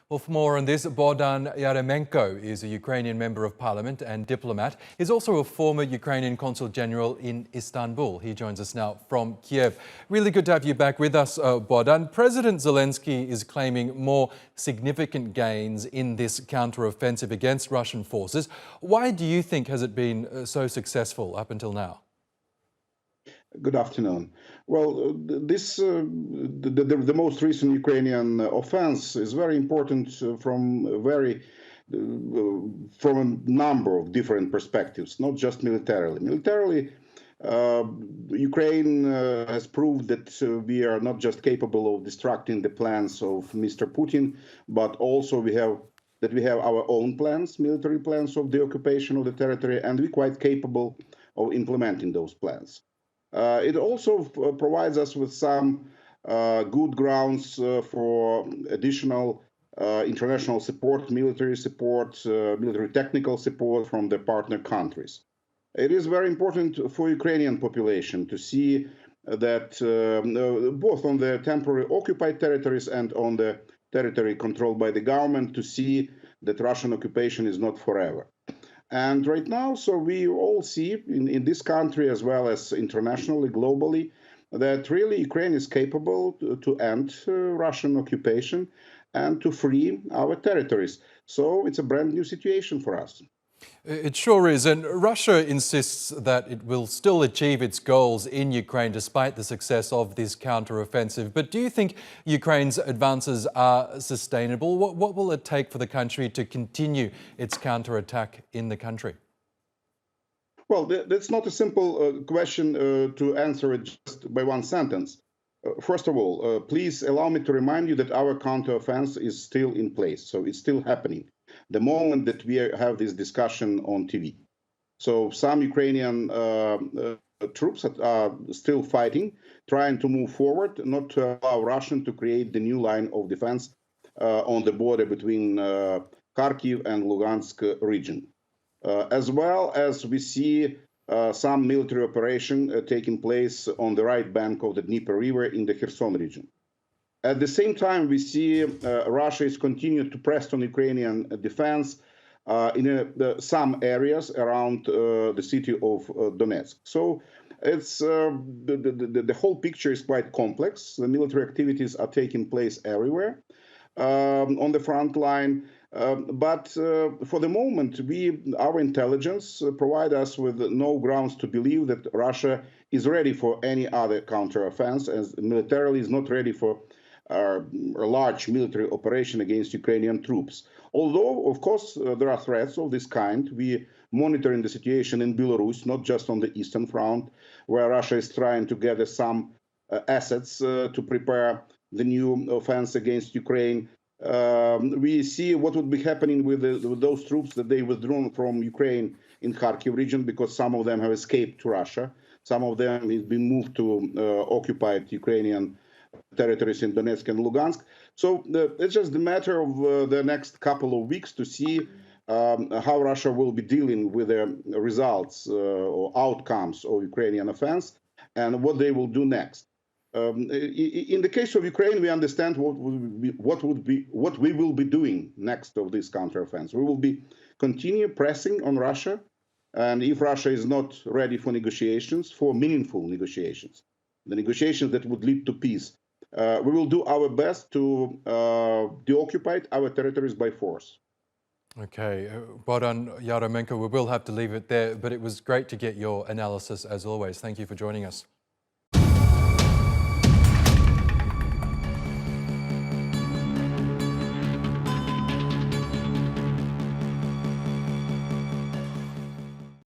Well, for more on this, Bohdan Yaremenko is a Ukrainian Member of Parliament and diplomat. He's also a former Ukrainian Consul General in Istanbul. He joins us now from Kiev. Really good to have you back with us, Bohdan. President Zelensky is claiming more significant gains in this counter-offensive against Russian forces. Why do you think has it been so successful up until now? Good afternoon. Well, the most recent Ukrainian offense is very important from a number of different perspectives, not just militarily. Militarily, Ukraine has proved that we are not just capable of distracting the plans of Mr. Putin, but also we have our own plans, military plans of the occupation of the territory, and we're quite capable of implementing those plans. It also provides us with some good grounds for additional international support, military support, military technical support from the partner countries. It is very important for Ukrainian population to see that both on the temporary occupied territories and on the territory controlled by the government, to see that Russian occupation is not forever. And right now, so we all see in this country as well as internationally, globally, that really Ukraine is capable to end Russian occupation and to free our territories. So it's a brand new situation for us. It sure is, and Russia insists that it will still achieve its goals in Ukraine despite the success of this counter-offensive. But do you think Ukraine's advances are sustainable? What will it take for the country to continue its counter-attack in the country? Well, that's not a simple question to answer it just by one sentence. First of all, please allow me to remind you that our counter-offense is still in place, so it's still happening the moment that we have this discussion on TV. So some Ukrainian troops are still fighting, trying to move forward, not to allow Russia to create the new line of defense on the border between Kharkiv and Lugansk region. As well as we see some military operation taking place on the right bank of the Dnieper River in the Kherson region. At the same time, we see Russia is continuing to press on Ukrainian defense in some areas around the city of Donetsk. So it's the whole picture is quite complex. The military activities are taking place everywhere on the front line. But for the moment, our intelligence provide us with no grounds to believe that Russia is ready for any other counteroffense, as militarily is not ready for a large military operation against Ukrainian troops. Although, of course, there are threats of this kind. We monitoring the situation in Belarus, not just on the Eastern Front, where Russia is trying to gather some assets to prepare the new offense against Ukraine. We see what would be happening with those troops that they withdrawn from Ukraine in Kharkiv region, because some of them have escaped to Russia. Some of them have been moved to occupied Ukrainian territories in Donetsk and Lugansk. So it's just a matter of the next couple of weeks to see how Russia will be dealing with the results or outcomes of Ukrainian offense and what they will do next. In the case of Ukraine, we understand what we will be doing next of this counteroffense. We will be continue pressing on Russia, and if Russia is not ready for negotiations, for meaningful negotiations, the negotiations that would lead to peace, we will do our best to deoccupy our territories by force. Okay, Bohdan Yaremenko, we will have to leave it there, but it was great to get your analysis as always. Thank you for joining us.